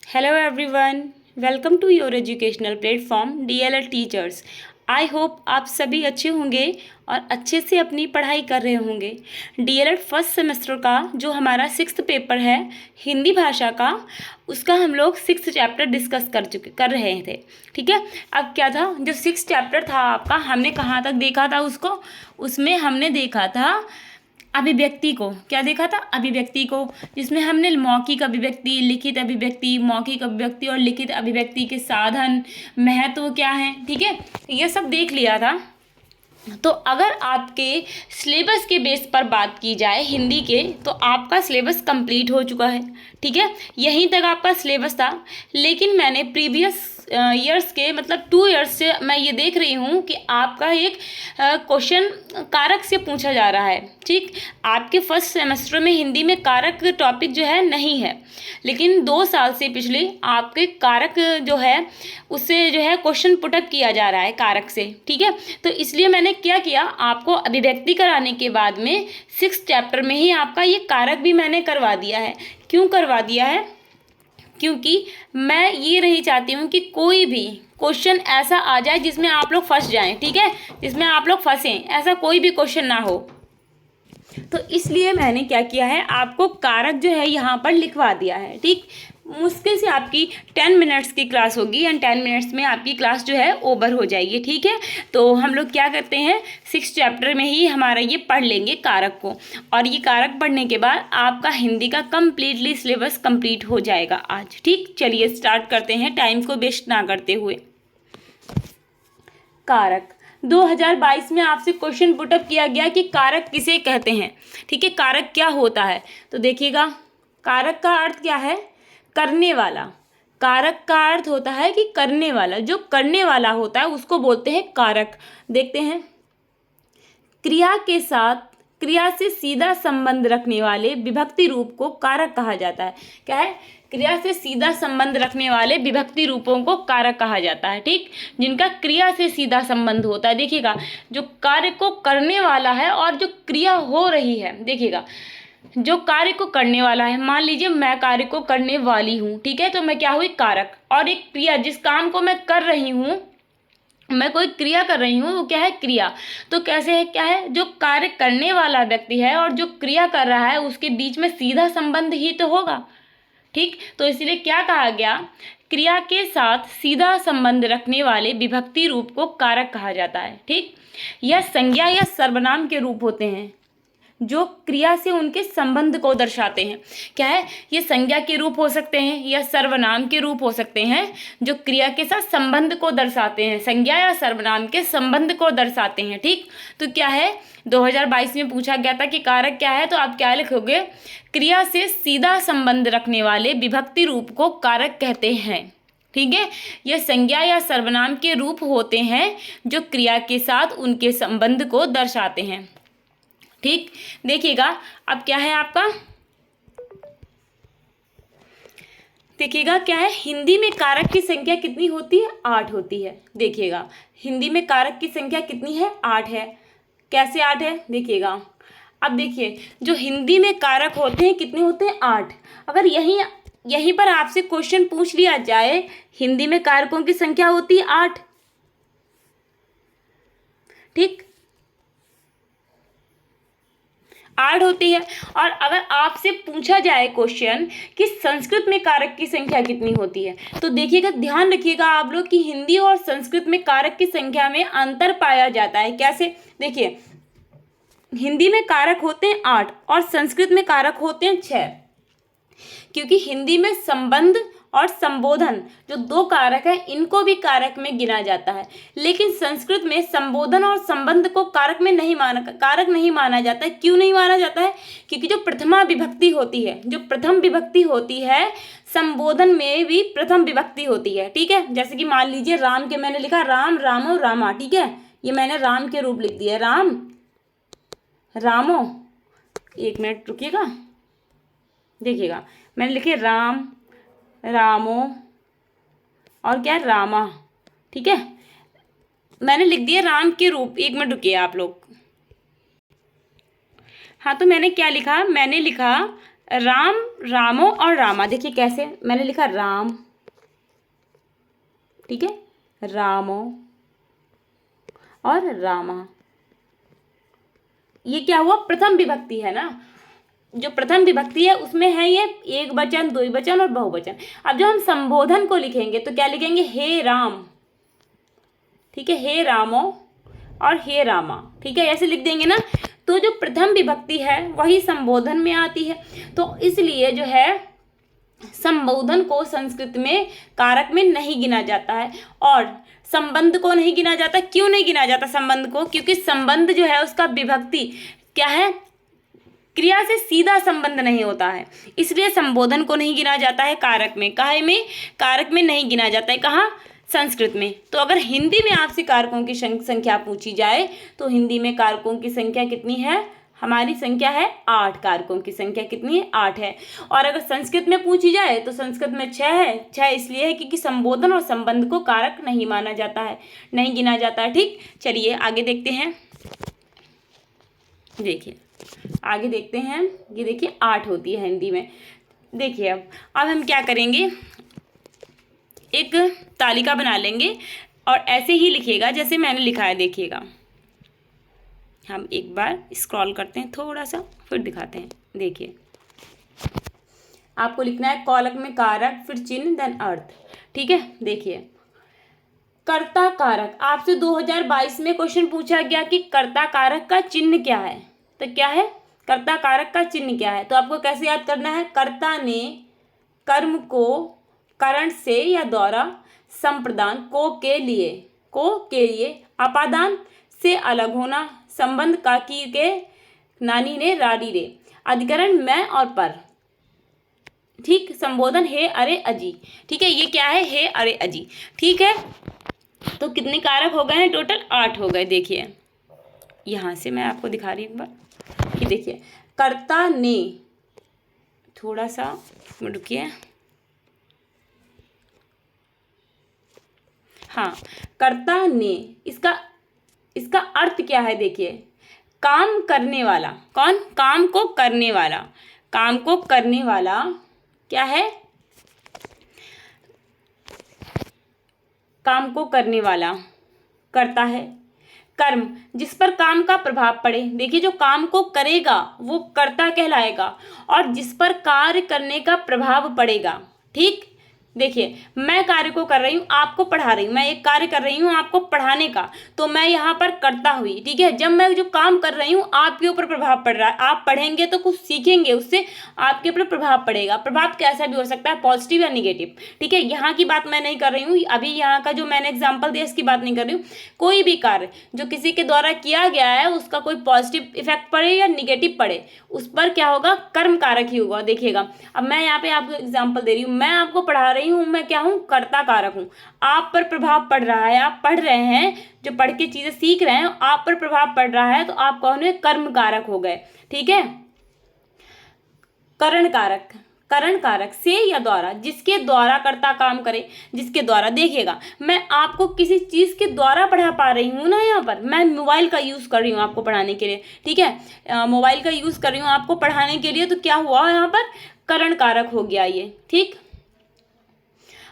Hello everyone, welcome to your educational platform DLL teachers. I hope आप सभी अच्छे होंगे और अच्छे से अपनी पढ़ाई कर रहे होंगे। DLL फर्स्ट सेमेस्टर का जो हमारा 6th पेपर है हिंदी भाषा का, उसका हम लोग 6th चैप्टर डिस्कस कर रहे थे। ठीक है, अब क्या था, जो 6th चैप्टर था आपका, हमने कहाँ तक देखा था उसको, उसमें हमने देखा था अभिव्यक्ति को। क्या देखा था? अभिव्यक्ति को, जिसमें हमने मौखिक अभिव्यक्ति, लिखित अभिव्यक्ति, मौखिक अभिव्यक्ति और लिखित अभिव्यक्ति के साधन, महत्व क्या है, ठीक है, ये सब देख लिया था। तो अगर आपके सिलेबस के बेस पर बात की जाए हिंदी के, तो आपका सिलेबस कंप्लीट हो चुका है। ठीक है, यहीं तक आपका सिलेबस था। लेकिन मैंने प्रीवियस ईयर्स के, मतलब 2 ईयर्स से मैं ये देख रही हूँ कि आपका एक क्वेश्चन कारक से पूछा जा रहा है। ठीक, आपके फर्स्ट सेमेस्टर में हिंदी में कारक टॉपिक जो है नहीं है, लेकिन 2 साल से पिछले आपके कारक जो है उससे जो है क्वेश्चन पुटअप किया जा रहा है कारक से। ठीक है, तो इसलिए मैंने क्या किया, आपको अभिव्यक्ति कराने के बाद में 6th चैप्टर में ही आपका ये कारक भी मैंने करवा दिया है। क्यों करवा दिया है? क्योंकि मैं ये नहीं चाहती हूँ कि कोई भी क्वेश्चन ऐसा आ जाए जिसमें आप लोग फंस जाएं। ठीक है, जिसमें आप लोग फंसें, ऐसा कोई भी क्वेश्चन ना हो। तो इसलिए मैंने क्या किया है, आपको कारक जो है यहाँ पर लिखवा दिया है। ठीक, मुश्किल से आपकी 10 मिनट्स की क्लास होगी एंड 10 मिनट्स में आपकी क्लास जो है ओवर हो जाएगी। ठीक है, तो हम लोग क्या करते हैं, 6th चैप्टर में ही हमारा ये पढ़ लेंगे कारक को, और ये कारक पढ़ने के बाद आपका हिंदी का कम्प्लीटली सिलेबस कंप्लीट हो जाएगा आज। ठीक, चलिए स्टार्ट करते हैं टाइम को वेस्ट ना करते हुए। कारक 2022 में आपसे क्वेश्चन पुटअप किया गया कि कारक किसे कहते हैं। ठीक है, कारक क्या होता है, तो देखिएगा, कारक का अर्थ क्या है, करने वाला। कारक का अर्थ होता है कि करने वाला, जो करने वाला होता है उसको बोलते हैं कारक। देखते हैं, क्रिया के साथ, क्रिया से सीधा संबंध रखने वाले विभक्ति रूप को कारक कहा जाता है। क्या है? क्रिया से सीधा संबंध रखने वाले विभक्ति रूपों को कारक कहा जाता है। ठीक, जिनका क्रिया से सीधा संबंध होता है। देखिएगा, जो कार्य को करने वाला है और जो क्रिया हो रही है, देखिएगा, जो कार्य को करने वाला है, मान लीजिए मैं कार्य को करने वाली हूँ, ठीक है, तो मैं क्या हुई, कारक। और एक क्रिया, जिस काम को मैं कर रही हूँ, मैं कोई क्रिया कर रही हूँ, वो क्या है, क्रिया। तो कैसे है, क्या है, जो कार्य करने वाला व्यक्ति है और जो क्रिया कर रहा है उसके बीच में सीधा संबंध ही तो होगा। ठीक, तो इसलिए क्या कहा गया, क्रिया के साथ सीधा संबंध रखने वाले विभक्ति रूप को कारक कहा जाता है। ठीक, यह संज्ञा या सर्वनाम के रूप होते हैं जो क्रिया से उनके संबंध को दर्शाते हैं। क्या है, ये संज्ञा के रूप हो सकते हैं या सर्वनाम के रूप हो सकते हैं, जो क्रिया के साथ संबंध को दर्शाते हैं, संज्ञा या सर्वनाम के संबंध को दर्शाते हैं। ठीक, तो क्या है, 2022 में पूछा गया था कि कारक क्या है, तो आप क्या लिखोगे, क्रिया से सीधा संबंध रखने वाले विभक्ति रूप को कारक कहते हैं। ठीक है, यह संज्ञा या सर्वनाम के रूप होते हैं जो क्रिया के साथ उनके संबंध को दर्शाते हैं। ठीक, देखिएगा, अब क्या है आपका, देखिएगा क्या है, हिंदी में कारक की संख्या कितनी होती है, 8 होती है। देखिएगा, हिंदी में कारक की संख्या कितनी है, 8 है। कैसे 8 है, देखिएगा, अब देखिए, जो हिंदी में कारक होते हैं कितने होते हैं, 8। अगर यहीं पर आपसे क्वेश्चन पूछ लिया जाए, हिंदी में कारकों की संख्या होती है 8। ठीक, 8 होती है। और अगर आपसे पूछा जाए क्वेश्चन कि संस्कृत में कारक की संख्या कितनी होती है, तो देखिएगा, ध्यान रखिएगा आप लोग कि हिंदी और संस्कृत में कारक की संख्या में अंतर पाया जाता है। कैसे, देखिए, हिंदी में कारक होते हैं 8 और संस्कृत में कारक होते हैं 6, क्योंकि हिंदी में संबंध और संबोधन जो 2 कारक हैं, इनको भी कारक में गिना जाता है। लेकिन संस्कृत में संबोधन और संबंध को कारक नहीं माना जाता है। क्यों नहीं माना जाता है? क्योंकि जो प्रथमा विभक्ति होती है, जो प्रथम विभक्ति होती है, संबोधन में भी प्रथम विभक्ति होती है। ठीक है, जैसे कि मान लीजिए, राम के मैंने लिखा राम, रामो, रामा। ठीक है, ये मैंने राम के रूप लिख दिया, राम, रामो। 1 मिनट रुकिएगा, देखिएगा, मैंने लिखे राम, रामो और क्या, रामा। ठीक है, मैंने लिख दिया राम के रूप। 1 मिनट रुकिए आप लोग। हाँ, तो मैंने क्या लिखा, मैंने लिखा राम, रामो और रामा। देखिए कैसे मैंने लिखा राम, ठीक है, रामो और रामा। ये क्या हुआ, प्रथम विभक्ति है ना, जो प्रथम विभक्ति है उसमें है ये एक वचन, द्विवचन और बहुवचन। अब जब हम संबोधन को लिखेंगे तो क्या लिखेंगे, हे राम, ठीक है, हे रामो और हे रामा, ठीक है, ऐसे लिख देंगे ना। तो जो प्रथम विभक्ति है वही संबोधन में आती है, तो इसलिए जो है संबोधन को संस्कृत में कारक में नहीं गिना जाता है। और संबंध को नहीं गिना जाता, क्यों नहीं गिना जाता संबंध को, क्योंकि संबंध जो है उसका विभक्ति क्या है, क्रिया से सीधा संबंध नहीं होता है, इसलिए संबोधन को नहीं गिना जाता है कारक में। काहे में, कारक में नहीं गिना जाता है, कहाँ, संस्कृत में। तो अगर हिंदी में आपसे कारकों की संख्या पूछी जाए तो हिंदी में कारकों की संख्या कितनी है, हमारी संख्या है 8, कारकों की संख्या कितनी है, 8 है। और अगर संस्कृत में पूछी जाए तो संस्कृत में 6 है। 6 इसलिए है क्योंकि संबोधन और संबंध को कारक नहीं माना जाता है, नहीं गिना जाता है। ठीक, चलिए आगे देखते हैं। देखिए आगे देखते हैं, ये देखिए 8 होती है हिंदी में। देखिए अब हम क्या करेंगे, एक तालिका बना लेंगे और ऐसे ही लिखिएगा जैसे मैंने लिखा है। देखिएगा, हम एक बार स्क्रॉल करते हैं थोड़ा सा, फिर दिखाते हैं। देखिए आपको लिखना है कॉलक में कारक, फिर चिन्ह, देन अर्थ, ठीक है। देखिए कर्ता कारक, आपसे 2022 में क्वेश्चन पूछा गया कि कर्ता कारक का चिन्ह क्या है, तो क्या है, कर्ता कारक का चिन्ह क्या है। तो आपको कैसे याद करना है, कर्ता ने कर्म को करण से या द्वारा संप्रदान, को के लिए, अपादान से अलग होना, संबंध काकी के नानी ने रारी रे, अधिकरण मैं और पर, ठीक, संबोधन हे अरे अजी, ठीक है, ये क्या है, हे अरे अजी, ठीक है। तो कितने कारक हो गए हैं, टोटल 8 हो गए। देखिए यहाँ से मैं आपको दिखा रही हूँ एक बार कि देखिए कर्ता ने, थोड़ा सा रुकिए, हाँ, कर्ता ने, इसका अर्थ क्या है, देखिए काम करने वाला, कौन, काम को करने वाला, काम को करने वाला क्या है, काम को करने वाला करता है, कर्म जिस पर काम का प्रभाव पड़े। देखिए जो काम को करेगा वो कर्ता कहलाएगा, और जिस पर कार्य करने का प्रभाव पड़ेगा, ठीक। देखिए मैं कार्य को कर रही हूँ, आपको पढ़ा रही हूँ, मैं एक कार्य कर रही हूँ आपको पढ़ाने का, तो मैं यहाँ पर कर्ता हुई, ठीक है। जब मैं जो काम कर रही हूँ आपके ऊपर प्रभाव पड़ रहा है, आप पढ़ेंगे तो कुछ सीखेंगे, उससे आपके ऊपर प्रभाव पड़ेगा। प्रभाव कैसा भी हो सकता है, पॉजिटिव या निगेटिव, ठीक है। यहाँ की बात मैं नहीं कर रही हूँ, अभी यहाँ का जो मैंने एग्जाम्पल दिया इसकी बात नहीं कर रही हूँ। कोई भी कार्य जो किसी के द्वारा किया गया है उसका कोई पॉजिटिव इफेक्ट पड़े या निगेटिव पड़े, उस पर क्या होगा, कर्म कारक ही होगा। देखिएगा अब मैं यहाँ पे आपको एग्जाम्पल दे रही हूँ, मैं आपको पढ़ा रही हूँ, मैं क्या हूँ, कर्ता कारक हूँ। आप पर प्रभाव पड़ रहा है, आप पढ़ रहे हैं, जो पढ़ के चीजें सीख रहे हैं, आप पर प्रभाव पड़ रहा है, तो आप कौन है, कर्म कारक हो गए, ठीक है। करण कारक, करण कारक से या द्वारा, जिसके द्वारा कर्ता काम करे, जिसके द्वारा। देखिएगा मैं आपको किसी चीज के द्वारा पढ़ा पा रही हूँ ना, यहाँ पर मैं मोबाइल का यूज कर रही हूँ आपको पढ़ाने के लिए, ठीक है, मोबाइल का यूज कर रही हूँ आपको पढ़ाने के लिए, तो क्या हुआ यहाँ पर, करण कारक हो गया ये, ठीक।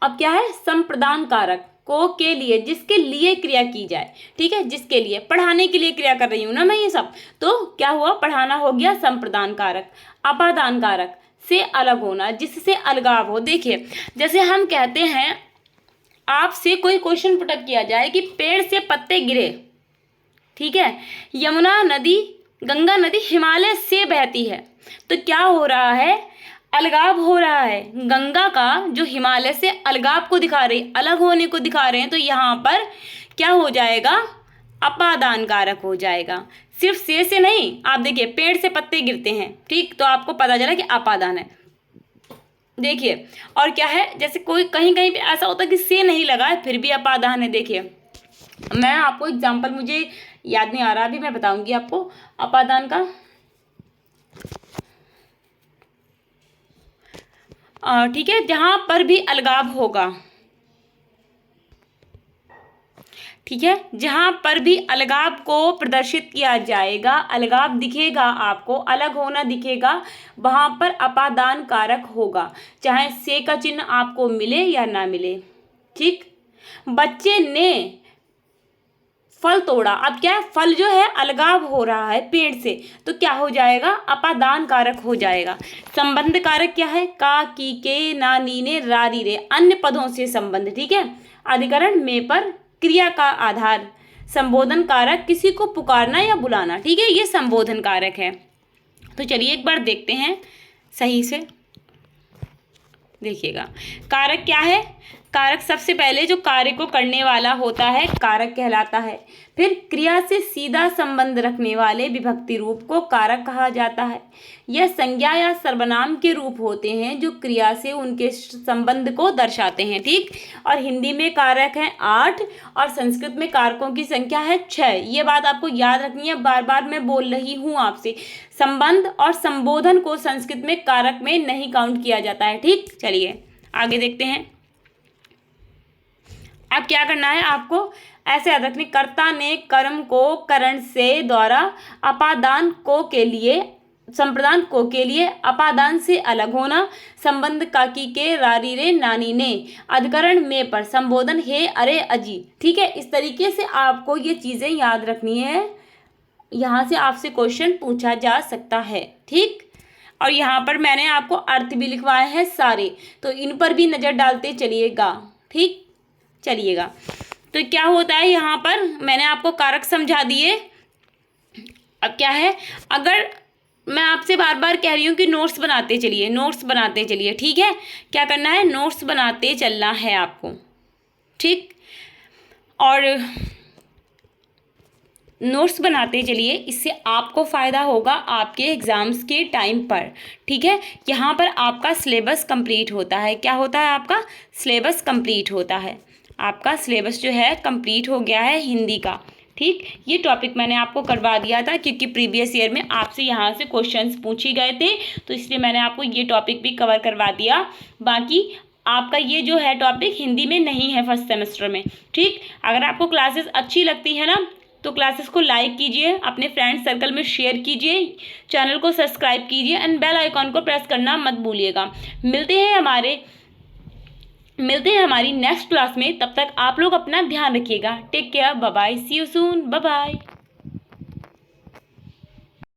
अब क्या है, संप्रदान कारक, को के लिए, जिसके लिए क्रिया की जाए, ठीक है, जिसके लिए, पढ़ाने के लिए क्रिया कर रही हूं ना मैं ये सब, तो क्या हुआ, पढ़ाना हो गया संप्रदान कारक। अपादान कारक, से अलग होना, जिससे अलगाव हो। देखिए जैसे हम कहते हैं, आपसे कोई क्वेश्चन पुटअप किया जाए कि पेड़ से पत्ते गिरे, ठीक है, यमुना नदी, गंगा नदी हिमालय से बहती है, तो क्या हो रहा है, अलगाव हो रहा है। गंगा का जो हिमालय से अलगाव को दिखा रही, अलग होने को दिखा रहे हैं, तो यहाँ पर क्या हो जाएगा, अपादान कारक हो जाएगा। सिर्फ से नहीं, आप देखिए पेड़ से पत्ते गिरते हैं, ठीक, तो आपको पता चला कि अपादान है। देखिए और क्या है, जैसे कोई कहीं कहीं पे ऐसा होता है कि से नहीं लगा है फिर भी अपादान है। देखिए मैं आपको एग्जाम्पल, मुझे याद नहीं आ रहा, अभी मैं बताऊंगी आपको अपादान का। ठीक है, जहां पर भी अलगाव होगा, ठीक है, जहाँ पर भी अलगाव को प्रदर्शित किया जाएगा, अलगाव दिखेगा आपको, अलग होना दिखेगा, वहाँ पर अपादान कारक होगा, चाहे से का चिन्ह आपको मिले या ना मिले। ठीक, बच्चे ने फल तोड़ा, अब क्या है, फल जो है अलगाव हो रहा है पेड़ से, तो क्या हो जाएगा, अपादान कारक हो जाएगा। संबंध कारक क्या है, का, की, के, ना, नी, ने, रा, री, रे, अन्य पदों से संबंध। ठीक है, अधिकरण में पर क्रिया का आधार। संबोधन कारक किसी को पुकारना या बुलाना। ठीक है, ये संबोधन कारक है। तो चलिए एक बार देखते हैं सही से, देखिएगा कारक क्या है। कारक सबसे पहले जो कार्य को करने वाला होता है कारक कहलाता है। फिर क्रिया से सीधा संबंध रखने वाले विभक्ति रूप को कारक कहा जाता है। यह संज्ञा या सर्वनाम के रूप होते हैं जो क्रिया से उनके संबंध को दर्शाते हैं। ठीक, और हिंदी में कारक हैं 8 और संस्कृत में कारकों की संख्या है 6। ये बात आपको याद रखनी है, बार बार मैं बोल रही हूँ आपसे। संबंध और संबोधन को संस्कृत में कारक में नहीं काउंट किया जाता है। ठीक, चलिए आगे देखते हैं। अब क्या करना है आपको, ऐसे याद रखनी, कर्ता ने कर्म को करण से द्वारा अपादान को के लिए, संप्रदान को के लिए अपादान से अलग होना, संबंध काकी के, रारी रे, नानी ने, अधिकरण में पर, संबोधन हे, अरे, अजी। ठीक है, इस तरीके से आपको ये चीज़ें याद रखनी है, यहाँ से आपसे क्वेश्चन पूछा जा सकता है। ठीक, और यहाँ पर मैंने आपको अर्थ भी लिखवाए हैं सारे, तो इन पर भी नज़र डालते चलिएगा। ठीक, चलिएगा, तो क्या होता है यहाँ पर, मैंने आपको कारक समझा दिए। अब क्या है, अगर मैं आपसे बार बार कह रही हूँ कि नोट्स बनाते चलिए, नोट्स बनाते चलिए। ठीक है, क्या करना है, नोट्स बनाते चलना है आपको। ठीक, और नोट्स बनाते चलिए, इससे आपको फ़ायदा होगा आपके एग्ज़ाम्स के टाइम पर। ठीक है, यहाँ पर आपका सिलेबस कंप्लीट होता है। क्या होता है, आपका सिलेबस कंप्लीट होता है। आपका सिलेबस जो है कंप्लीट हो गया है हिंदी का। ठीक, ये टॉपिक मैंने आपको करवा दिया था क्योंकि प्रीवियस ईयर में आपसे यहाँ से क्वेश्चंस पूछे गए थे, तो इसलिए मैंने आपको ये टॉपिक भी कवर करवा दिया। बाकी आपका ये जो है टॉपिक हिंदी में नहीं है फर्स्ट सेमेस्टर में। ठीक, अगर आपको क्लासेस अच्छी लगती है ना, तो क्लासेस को लाइक कीजिए, अपने फ्रेंड सर्कल में शेयर कीजिए, चैनल को सब्सक्राइब कीजिए एंड बेल आइकॉन को प्रेस करना मत भूलिएगा। मिलते हैं हमारी नेक्स्ट क्लास में। तब तक आप लोग अपना ध्यान रखिएगा। Take care, bye bye, see you soon, bye bye.